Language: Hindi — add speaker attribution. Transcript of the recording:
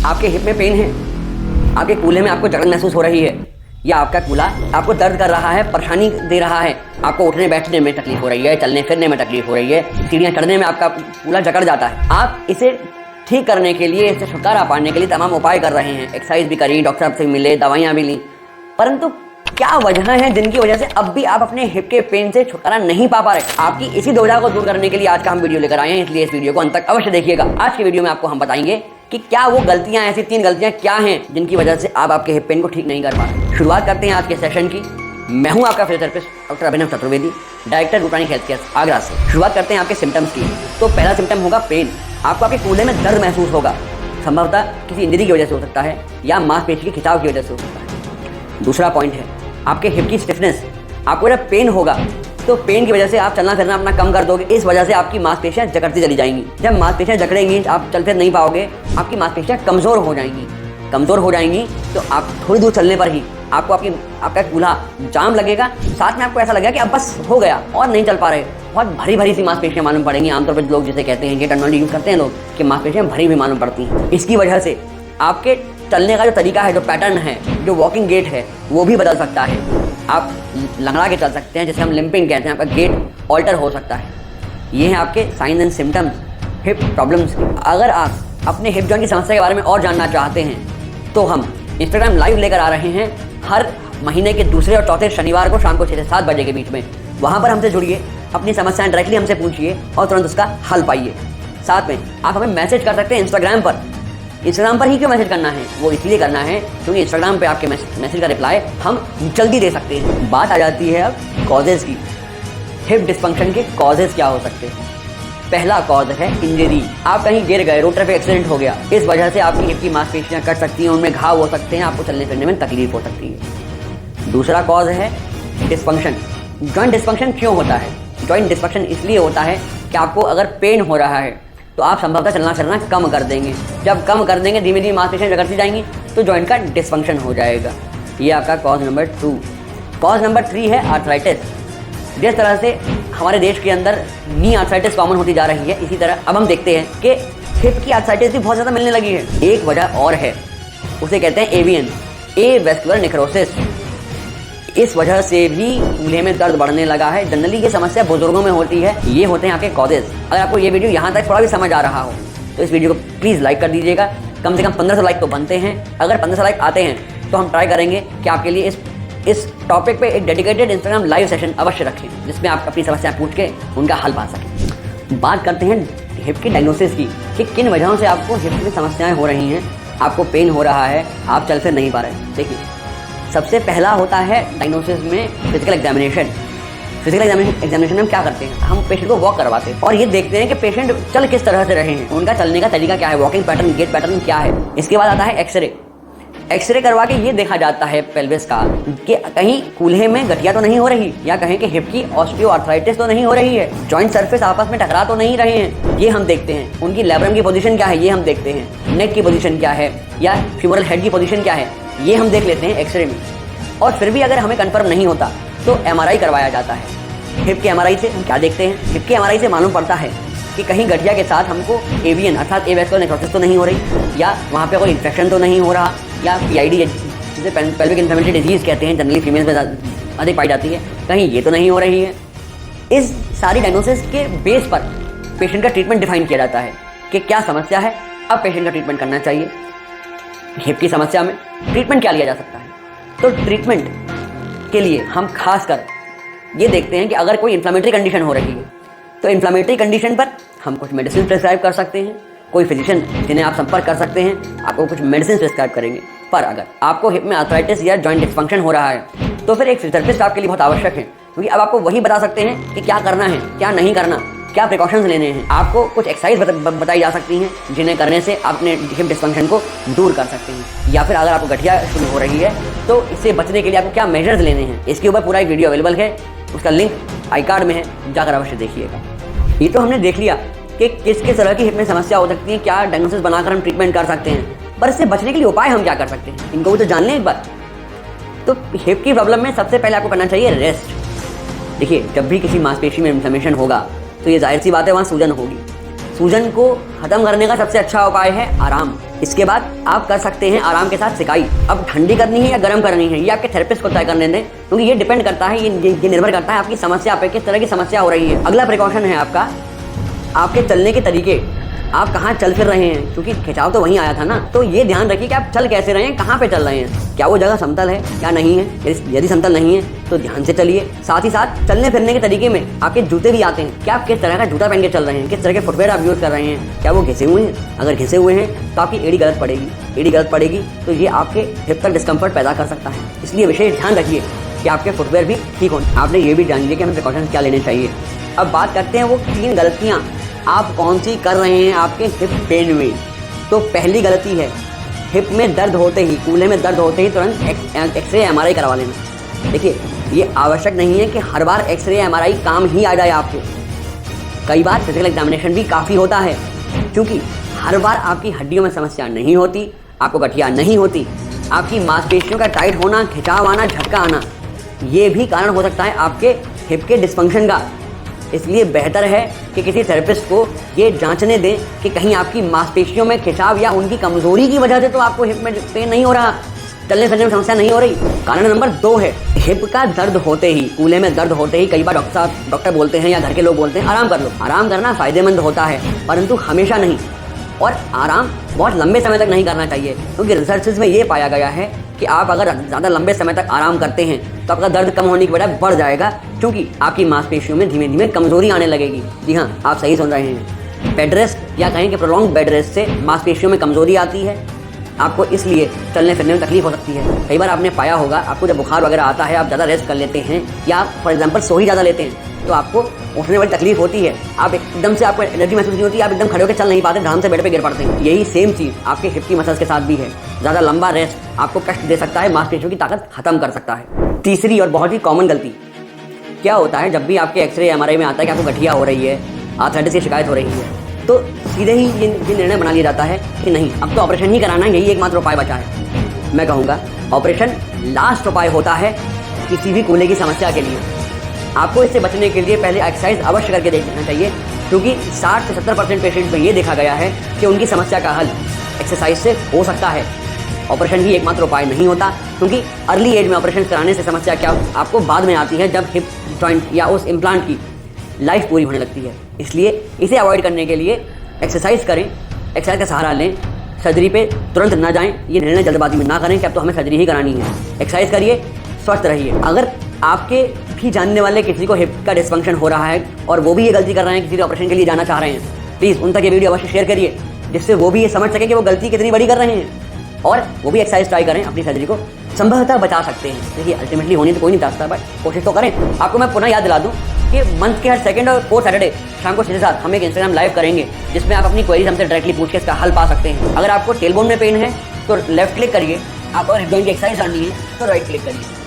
Speaker 1: आपके हिप में पेन है, आपके कूल्हे में आपको जकड़न महसूस हो रही है, या आपका कूल्हा आपको दर्द कर रहा है, परेशानी दे रहा है, आपको उठने बैठने में तकलीफ हो रही है, चलने फिरने में तकलीफ हो रही है, सीढ़ियाँ चढ़ने में आपका कूल्हा जकड़ जाता है, आप इसे ठीक करने के लिए, इससे छुटकारा पाने के लिए तमाम उपाय कर रहे हैं, एक्सरसाइज भी करी, डॉक्टर साहब से मिले, दवाइयाँ भी ली, परंतु क्या वजह है जिनकी वजह से अब भी आप अपने हिप के पेन से छुटकारा नहीं पा रहे। आपकी इसी दुविधा को दूर करने के लिए आज का हम वीडियो लेकर आए हैं, इसलिए इस वीडियो को अंत तक अवश्य देखिएगा। आज की वीडियो में आपको हम बताएंगे कि क्या वो गलतियां, ऐसी 3 गलतियां क्या हैं जिनकी वजह से आप आपके हिप पेन को ठीक नहीं कर पा रहे। शुरुआत करते हैं आज के सेशन की। मैं हूं आपका physiotherapist doctor Abhinav Chaturvedi, director Gurupranik health care Agra से। शुरुआत करते हैं आपके सिम्टम्स की। तो पहला सिम्टम होगा पेन। आपको आपके कूल्हे में दर्द महसूस होगा, संभवतः किसी इंजरी की वजह से हो सकता है या मांसपेशी के खिंचाव की वजह से हो सकता है। दूसरा पॉइंट है आपके हिप की स्टिफनेस। आपको जब पेन होगा तो पेन की वजह से आप चलना फिरना अपना कम कर दोगे, इस वजह से आपकी मांसपेशियां जकड़ती चली जाएंगी। जब मांसपेशियां जकड़ेंगी आप चल फिर नहीं पाओगे, आपकी मांसपेशियां कमज़ोर हो जाएंगी। कमज़ोर हो जाएंगी तो आप थोड़ी दूर चलने पर ही आपको आपका कूल्हा जाम लगेगा, साथ में आपको ऐसा लगेगा कि अब बस हो गया और नहीं चल पा रहे। बहुत भरी भरी सी मांसपेशियां मालूम पड़ेंगी। आमतौर पर लोग जिसे कहते हैं, ये टर्मिनोलॉजी यूज़ करते हैं लोग, कि मांसपेशियां भरी भी मालूम पड़ती हैं। इसकी वजह से आपके चलने का जो तरीका है, जो पैटर्न है, जो वॉकिंग गेट है, वो भी बदल सकता है। आप लंगड़ा के चल सकते हैं, जिसे हम लिम्पिंग कहते हैं, आपका गेट ऑल्टर हो सकता है। ये हैं आपके science and symptoms hip problems. अगर आप अपने हिप जॉइंट की समस्या के बारे में और जानना चाहते हैं तो हम इंस्टाग्राम लाइव लेकर आ रहे हैं हर महीने के दूसरे और चौथे शनिवार को शाम को 6 से 7 बजे के बीच में। वहाँ पर हमसे जुड़िए, अपनी समस्याएं डायरेक्टली हमसे पूछिए और तुरंत उसका हल पाइए। साथ में आप हमें मैसेज कर सकते हैं इंस्टाग्राम पर। इंस्टाग्राम पर ही क्यों मैसेज करना है? वो इसलिए करना है क्योंकि इंस्टाग्राम पे आपके मैसेज का रिप्लाई हम जल्दी दे सकते हैं। बात आ जाती है अब कॉजेज़ की। हिप डिस्फंक्शन के कॉजेज़ क्या हो सकते हैं? पहला कॉज है इंजरी। आप कहीं गिर गए, रोड ट्रैफिक एक्सीडेंट हो गया, इस वजह से आपकी हिप की मांसपेशियां कट सकती हैं, उनमें घाव हो सकते हैं, आपको चलने फिरने में तकलीफ हो सकती है। दूसरा कॉज है डिस्फंक्शन। जॉइंट डिस्फंक्शन क्यों होता है? जॉइंट डिस्फंक्शन इसलिए होता है कि आपको अगर पेन हो रहा है तो आप संभवतः चलना फिरना कम कर देंगे। जब कम कर देंगे, धीमे धीमे मांसपेशियां जकड़ती जाएंगी तो जॉइंट का डिस्फंक्शन हो जाएगा। ये आपका कॉज नंबर 2। कॉज नंबर 3 है आर्थराइटिस। जिस तरह से हमारे देश के अंदर नी आर्थराइटिस कॉमन होती जा रही है, इसी तरह अब हम देखते हैं कि हिप की आर्थराइटिस भी बहुत ज़्यादा मिलने लगी है। एक वजह और है, उसे कहते हैं एवीएन, एवेस्कुलर नेक्रोसिस। इस वजह से भी कूल्हे में दर्द बढ़ने लगा है। जनरली ये समस्या बुजुर्गों में होती है। ये होते हैं आपके कॉजेज। अगर आपको ये वीडियो यहाँ तक थोड़ा भी समझ आ रहा हो तो इस वीडियो को प्लीज़ लाइक कर दीजिएगा। कम से कम 1500 लाइक तो बनते हैं। अगर 1500 लाइक आते हैं तो हम ट्राई करेंगे कि आपके लिए इस टॉपिक पे एक डेडिकेटेड इंस्टाग्राम लाइव सेशन अवश्य रखें, जिसमें आप अपनी समस्या पूछ के उनका हल पा सकें। बात करते हैं हिप की डायग्नोसिस की, कि किन वजहों से आपको हिप में समस्याएँ हो रही हैं, आपको पेन हो रहा है, आप चल फिर नहीं पा रहे। देखिए, सबसे पहला होता है डायग्नोसिस में फिजिकल एग्जामिनेशन। फिजिकल एग्जामिनेशन में हम क्या करते हैं? हम पेशेंट को वॉक करवाते हैं और ये देखते हैं कि पेशेंट चल किस तरह से रहे हैं, उनका चलने का तरीका क्या है, वॉकिंग पैटर्न, गेट पैटर्न क्या है। इसके बाद आता है एक्सरे। एक्सरे करवा के ये देखा जाता है पेल्विस का कि कहीं कूल्हे में गठिया तो नहीं हो रही, या कहें कि हिप की ऑस्टियोआर्थराइटिस तो नहीं हो रही है, जॉइंट सरफेस आपस में टकरा तो नहीं रहे हैं, ये हम देखते हैं। उनकी लैब्रम की पोजीशन क्या है, ये हम देखते हैं। नेक की पोजीशन क्या है, या फ्यूमरल हेड की पोजीशन क्या है, ये हम देख लेते हैं एक्सरे में। और फिर भी अगर हमें कंफर्म नहीं होता तो एमआरआई करवाया जाता है। हिप के एमआरआई से हम क्या देखते हैं? हिप के एमआरआई से मालूम पड़ता है कि कहीं गठिया के साथ हमको एवीएन अर्थात एवेस्कुलर नेक्रोसिस तो नहीं हो रही, या वहाँ पे कोई इन्फेक्शन तो नहीं हो रहा, या पीआईडी जिसे पेल्विक इन्फ्लेमेटरी डिजीज़ कहते हैं, जनरली फीमेल्स में अधिक पाई जाती है, कहीं ये तो नहीं हो रही है। इस सारी डायग्नोसिस के बेस पर पेशेंट का ट्रीटमेंट डिफाइन किया जाता है कि क्या समस्या है, अब पेशेंट का ट्रीटमेंट करना चाहिए। हिप की समस्या में ट्रीटमेंट क्या लिया जा सकता है? तो ट्रीटमेंट के लिए हम खासकर ये देखते हैं कि अगर कोई इन्फ्लेमेटरी कंडीशन हो रही है तो इन्फ्लेमेटरी कंडीशन पर हम कुछ मेडिसिन प्रिस्क्राइब कर सकते हैं। कोई फिजिशियन जिन्हें आप संपर्क कर सकते हैं आपको कुछ मेडिसिन प्रिस्क्राइब करेंगे। पर अगर आपको हिप में आर्थराइटिस या जॉइंट डिस्फंक्शन हो रहा है तो फिर एक फिजियोथेरेपिस्ट आपके लिए बहुत आवश्यक है, क्योंकि अब आपको वही बता सकते हैं कि क्या करना है, क्या नहीं करना, क्या प्रिकॉशंस लेने हैं। आपको कुछ एक्सरसाइज बताई जा सकती हैं जिन्हें करने से आप अपने हिप डिस्फंक्शन को दूर कर सकते हैं। या फिर अगर आपको गठिया शुरू हो रही है तो इससे बचने के लिए आपको क्या मेजर्स लेने हैं, इसके ऊपर पूरा एक वीडियो अवेलेबल है, उसका लिंक आई कार्ड में है, जाकर अवश्य देखिएगा। ये तो हमने देख लिया कि किस किस तरह की हिप में समस्या हो सकती है, क्या डायग्नोसिस बनाकर हम ट्रीटमेंट कर सकते हैं, पर इससे बचने के लिए उपाय हम क्या कर सकते हैं, इनको भी तो जान लें एक बार। तो हिप की प्रॉब्लम में सबसे पहले आपको करना चाहिए रेस्ट। देखिए, जब भी किसी मांसपेशी में इन्फ्लेमेशन होगा तो ये जाहिर सी बात है वहाँ सूजन होगी। सूजन को ख़त्म करने का सबसे अच्छा उपाय है आराम। इसके बाद आप कर सकते हैं आराम के साथ सिकाई। अब ठंडी करनी है या गर्म करनी है ये आपके थेरेपिस्ट को तय करने दें, क्योंकि ये डिपेंड करता है, ये निर्भर करता है आपकी समस्या पे, किस तरह की समस्या हो रही है। अगला प्रिकॉशन है आपका, आपके चलने के तरीके, आप कहाँ चल फिर रहे हैं, क्योंकि खिंचाव तो वहीं आया था ना। तो ये ध्यान रखिए कि आप चल कैसे रहे हैं, कहाँ पे चल रहे हैं, क्या वो जगह समतल है या नहीं है। यदि समतल नहीं है तो ध्यान से चलिए। साथ ही साथ चलने फिरने के तरीके में आपके जूते भी आते हैं, क्या आप किस तरह का जूता पहन के चल रहे हैं, किस तरह के फुटवेयर आप यूज़ कर रहे हैं, क्या वो घिसे हुए हैं। अगर घिसे हुए हैं तो आपकी एड़ी गलत पड़ेगी, एड़ी गलत पड़ेगी तो ये आपके हिप तक डिस्कम्फर्ट पैदा कर सकता है। इसलिए विशेष ध्यान रखिए कि आपके फुटवेयर भी ठीक हों। आपने ये भी जान लिया कि हमें प्रिकॉशन क्या लेने चाहिए। अब बात करते हैं वो 3 गलतियाँ आप कौन सी कर रहे हैं आपके हिप पेन में। तो पहली गलती है हिप में दर्द होते ही, कूल्हे में दर्द होते ही तुरंत एक्सरे MRI करवा लेना। देखिए ये आवश्यक नहीं है कि हर बार एक्सरे MRI काम ही आ जाए आपके। कई बार फिजिकल एग्जामिनेशन भी काफ़ी होता है, क्योंकि हर बार आपकी हड्डियों में समस्या नहीं होती, आपको गठिया नहीं होती, आपकी मांसपेशियों का टाइट होना, खिंचाव आना, झटका आना, ये भी कारण हो सकता है आपके हिप के डिस्फंक्शन का। इसलिए बेहतर है कि किसी थेरेपिस्ट को ये जांचने दें कि कहीं आपकी मांसपेशियों में खिंचाव या उनकी कमजोरी की वजह से तो आपको हिप में पेन नहीं हो रहा, चलने फिरने में समस्या नहीं हो रही। कारण नंबर 2 है हिप का दर्द होते ही, कूल्हे में दर्द होते ही कई बार डॉक्टर बोलते हैं या घर के लोग बोलते हैं आराम कर लो। आराम करना फायदेमंद होता है, परंतु हमेशा नहीं, और आराम बहुत लंबे समय तक नहीं करना चाहिए, क्योंकि रिसर्चेज में ये पाया गया है कि आप अगर ज़्यादा लंबे समय तक आराम करते हैं तो आपका दर्द कम होने की बजाय बढ़ जाएगा, क्योंकि आपकी मांसपेशियों में धीमे धीमे कमजोरी आने लगेगी। जी हाँ, आप सही सुन रहे हैं। बेड रेस्ट या कहें कि प्रोलॉन्ग बेड रेस्ट से मांसपेशियों में कमजोरी आती है, आपको इसलिए चलने फिरने में तकलीफ हो सकती है। कई बार आपने पाया होगा, आपको जब बुखार वगैरह आता है, आप ज़्यादा रेस्ट कर लेते हैं या फॉर एग्जाम्पल सो ही ज़्यादा लेते हैं, तो आपको उठने वाली तकलीफ होती है, आप एकदम से आपको एनर्जी महसूस नहीं होती, आप एकदम खड़े होकर चल नहीं पाते, ध्यान से बेड पे गिर पड़ते हैं। यही सेम चीज़ आपके हिप की मसल्स के साथ भी है। ज़्यादा लंबा रेस्ट आपको कष्ट दे सकता है, मांसपेशियों की ताकत खत्म कर सकता है। तीसरी और बहुत ही कॉमन गलती क्या होता है, जब भी आपके एक्सरे MRI में आता है कि आपको गठिया हो रही है, आर्थराइटिस की शिकायत हो रही है, तो सीधे ही ये निर्णय बना लिया जाता है कि नहीं, अब तो ऑपरेशन ही कराना है, यही एकमात्र उपाय बचा है। मैं कहूँगा ऑपरेशन लास्ट उपाय होता है किसी भी कूल्हे की समस्या के लिए। आपको इससे बचने के लिए पहले एक्सरसाइज अवश्य करके देखना चाहिए, क्योंकि 60 से 70% पेशेंट में ये देखा गया है कि उनकी समस्या का हल एक्सरसाइज से हो सकता है। ऑपरेशन ही एकमात्र उपाय नहीं होता, क्योंकि अर्ली एज में ऑपरेशन कराने से समस्या क्या आपको बाद में आती है, जब हिप जॉइंट या उस इम्प्लांट की लाइफ पूरी होने लगती है। इसलिए इसे अवॉइड करने के लिए एक्सरसाइज करें, एक्सरसाइज का सहारा लें, सर्जरी पे तुरंत ना जाएं, ये निर्णय जल्दबाजी में ना करें कि अब तो हमें सर्जरी ही करानी है। एक्सरसाइज करिए, स्वस्थ रहिए। अगर आपके भी जानने वाले किसी को हिप का डिस्फंक्शन हो रहा है और वो भी ये गलती कर रहे हैं, किसी ऑपरेशन के लिए जाना चाह रहे हैं, प्लीज़ उन तक ये वीडियो अवश्य शेयर करिए, जिससे वो भी ये समझ सके कि वो गलती कितनी बड़ी कर रहे हैं, और वो भी एक्सरसाइज ट्राई करें, अपनी सर्जरी को संभवतः बचा सकते हैं। देखिए अल्टीमेटली होनी तो कोई नहीं चाहता, बट कोशिश तो करें। आपको मैं पुनः याद दिला दूं कि मंथ के हर सेकंड और 4 सैटरडे शाम को 6 से 7 हम एक इंस्टाग्राम लाइव करेंगे, जिसमें आप अपनी क्वेरीज हमसे डायरेक्टली पूछ के इसका हल पा सकते हैं। अगर आपको टेलबोन में पेन है तो लेफ्ट क्लिक करिए, आप अगर हिप जॉइंट की एक्सरसाइज करनी है तो राइट क्लिक करिए।